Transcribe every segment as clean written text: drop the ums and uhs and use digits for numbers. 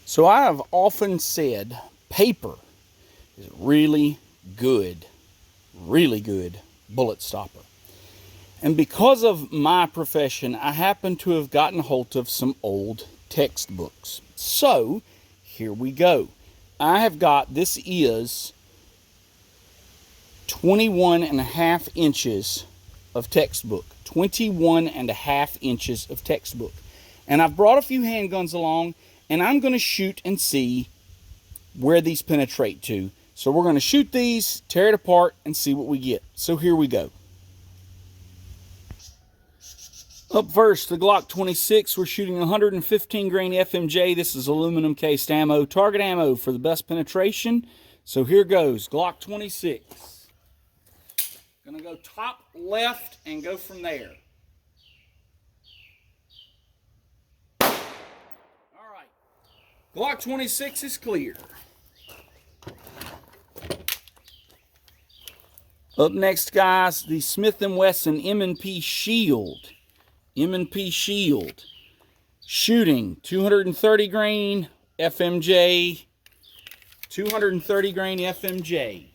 So I have often said paper is really good bullet stopper. And because of my profession, I happen to have gotten hold of some old textbooks. So here we go. I have got, this is 21.5 inches of textbook. 21.5 inches of textbook. And I've brought a few handguns along, and I'm going to shoot and see where these penetrate to. So we're going to shoot these, tear it apart, and see what we get. So here we go. Up first, the Glock 26. We're shooting 115 grain FMJ. This is aluminum cased ammo. Target ammo for the best penetration. So here goes, Glock 26. Gonna go top left and go from there. Glock 26 is clear. Up next, guys, the Smith & Wesson M&P Shield. M&P Shield. Shooting 230 grain FMJ. 230 grain FMJ.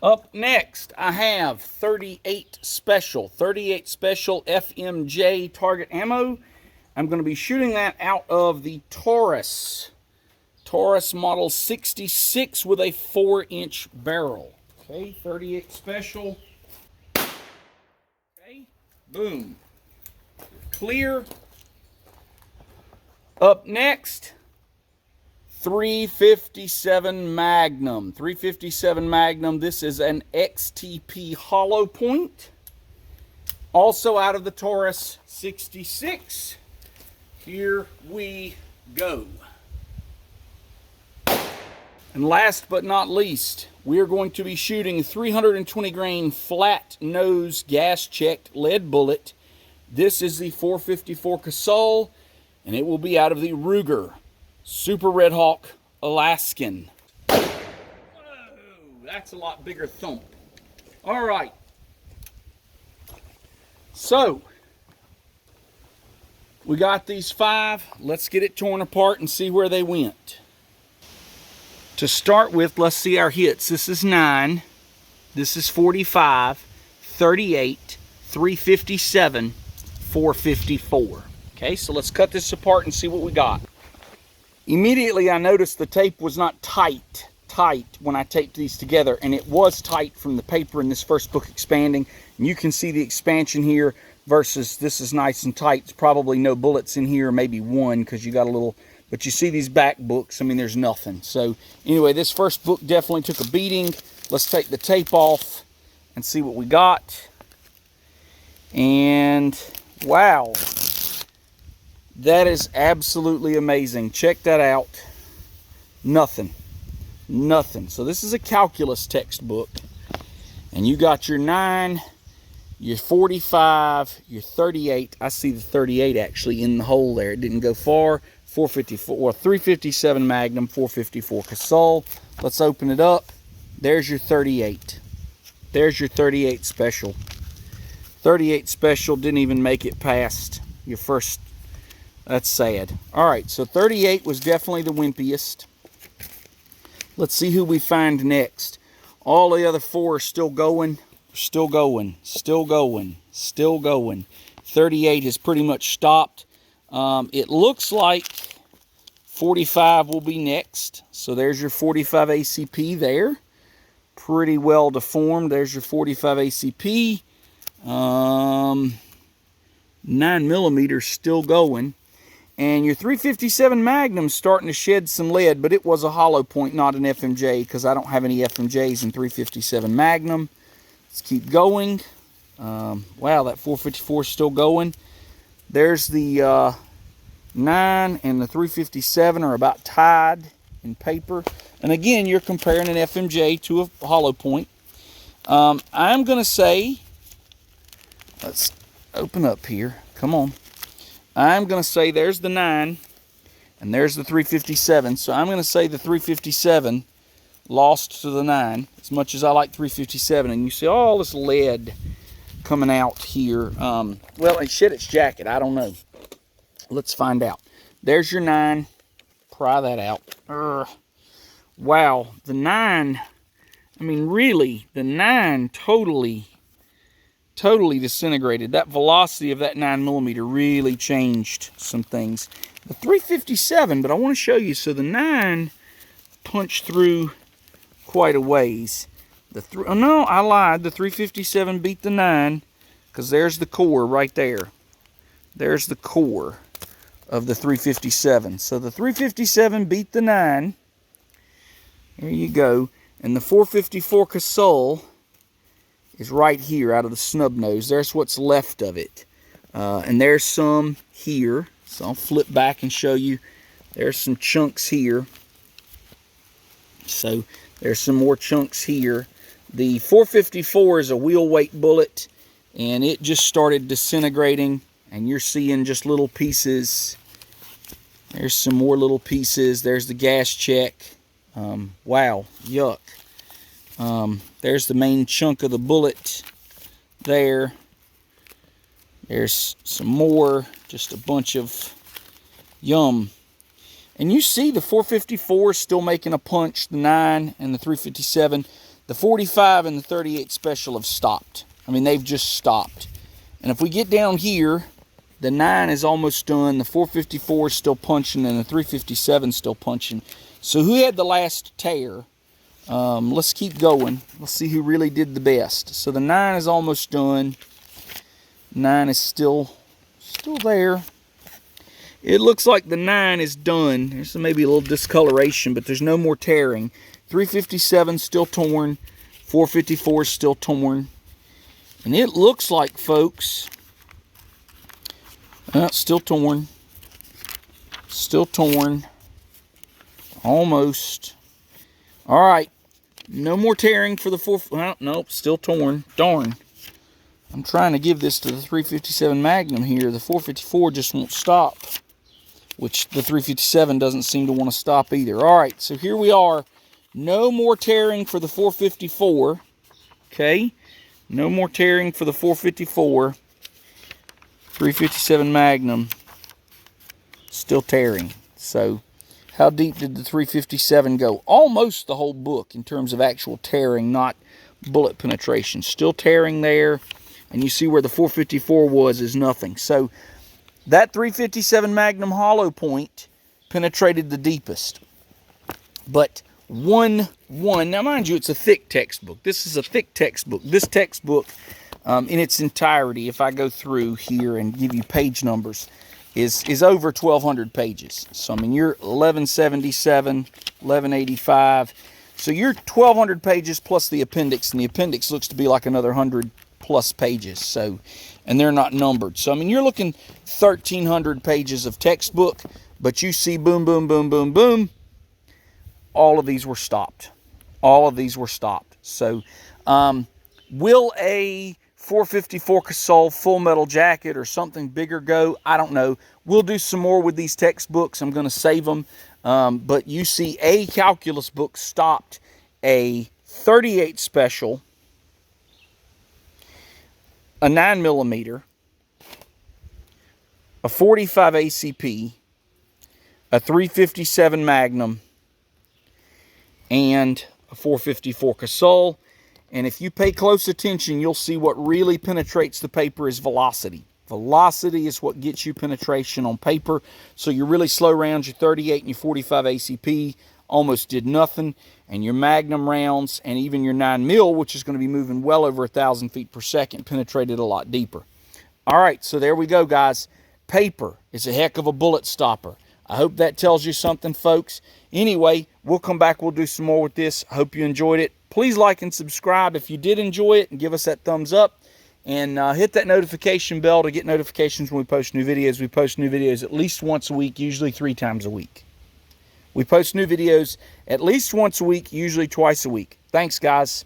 Up next, I have 38 Special FMJ target ammo. I'm going to be shooting that out of the Taurus model 66 with a 4-inch barrel. Okay, 38 Special. Okay, boom. Clear. Up next, 357 Magnum. 357 Magnum. This is an XTP hollow point. Also out of the Taurus 66. Here we go. And last but not least, we are going to be shooting 320 grain flat nose gas checked lead bullet. This is the 454 Casull, and it will be out of the Ruger Super Red Hawk Alaskan. Whoa, that's a lot bigger thump. All right. So, we got these 5. Let's get it torn apart and see where they went. To start with, let's see our hits. This is 9. This is 45, 38, 357, 454. Okay, so let's cut this apart and see what we got. Immediately I noticed the tape was not tight when I taped these together, and it was tight from the paper in this first book expanding. And you can see the expansion here versus this is nice and tight. It's probably no bullets in here, maybe one because you got a little, but you see these back books, I mean there's nothing. So anyway, this first book definitely took a beating. Let's take the tape off and see what we got. And wow. That is absolutely amazing. Check that out. Nothing. So this is a calculus textbook. And you got your 9, your 45, your 38. I see the 38 actually in the hole there. It didn't go far. 454 or 357 Magnum, 454 Casull. Let's open it up. There's your 38. There's your 38 Special. 38 Special didn't even make it past your first. That's sad. All right, so 38 was definitely the wimpiest. Let's see who we find next. All the other 4 are still going. 38 has pretty much stopped. It looks like 45 will be next. So there's your 45 ACP there. Pretty well deformed. There's your 45 ACP. 9mm still going. And your 357 Magnum starting to shed some lead, but it was a hollow point, not an FMJ, because I don't have any FMJs in 357 Magnum. Let's keep going. Wow, that 454 is still going. There's the 9 and the 357 are about tied in paper. And again, you're comparing an FMJ to a hollow point. I'm going to say, let's open up here. Come on. I'm going to say there's the 9 and there's the 357. So I'm going to say the 357 lost to the 9, as much as I like 357. And you see all this lead coming out here. Well, it shed its jacket. I don't know. Let's find out. There's your 9. Pry that out. Wow, the 9, I mean, really, the 9 totally disintegrated. That velocity of that 9mm really changed some things. The 357, but I want to show you. So the 9 punched through quite a ways. Oh no, I lied. The 357 beat the 9, because there's the core right there. There's the core of the 357. So the 357 beat the 9. There you go. And the 454 casull is right here out of the snub nose. There's what's left of it. And there's some here. So I'll flip back and show you. There's some chunks here. So there's some more chunks here. The 454 is a wheel weight bullet, and it just started disintegrating, and you're seeing just little pieces. There's some more little pieces. There's the gas check. Wow, yuck. There's the main chunk of the bullet there. There's some more, just a bunch of yum. And you see the 454 is still making a punch, the 9 and the 357. The 45 and the 38 special have stopped. I mean, they've just stopped. And if we get down here, the 9 is almost done, the 454 is still punching, and the 357 is still punching. So who had the last tear? Let's keep going. Let's see who really did the best. So the 9 is almost done. 9 is still there. It looks like the 9 is done. There's maybe a little discoloration, but there's no more tearing. 357 still torn. 454 is still torn. And it looks like, folks, still torn. Still torn. Almost. All right. No more tearing for the 4. Well, nope, still torn. Darn. I'm trying to give this to the 357 Magnum here. The 454 just won't stop, which the 357 doesn't seem to want to stop either. All right, so here we are. No more tearing for the 454. Okay? No more tearing for the 454. 357 Magnum still tearing. So how deep did the 357 go? Almost the whole book in terms of actual tearing, not bullet penetration. Still tearing there. And you see where the 454 was is nothing. So that 357 Magnum hollow point penetrated the deepest. But now mind you, it's a thick textbook. This is a thick textbook. This textbook, in its entirety, if I go through here and give you page numbers, is over 1,200 pages. So, I mean, you're 1177, 1185. So you're 1,200 pages plus the appendix, and the appendix looks to be like another 100 plus pages. So, and they're not numbered. So, I mean, you're looking 1,300 pages of textbook, but you see boom, boom, boom, boom, boom. All of these were stopped. All of these were stopped. So, will a 454 casull full metal jacket or something bigger go? I don't know. We'll do some more with these textbooks. I'm going to save them. But you see a calculus book stopped a 38 special, a 9mm, a 45 ACP, a 357 Magnum, and a 454 casull. And if you pay close attention, you'll see what really penetrates the paper is velocity. Velocity is what gets you penetration on paper. So your really slow rounds, your 38 and your 45 ACP, almost did nothing. And your Magnum rounds and even your 9mm, which is going to be moving well over 1,000 feet per second, penetrated a lot deeper. All right, so there we go, guys. Paper is a heck of a bullet stopper. I hope that tells you something, folks. Anyway, we'll come back. We'll do some more with this. I hope you enjoyed it. Please like and subscribe if you did enjoy it, and give us that thumbs up. And hit that notification bell to get notifications when we post new videos. We post new videos at least once a week, usually 3 times a week. We post new videos at least once a week, usually twice a week. Thanks, guys.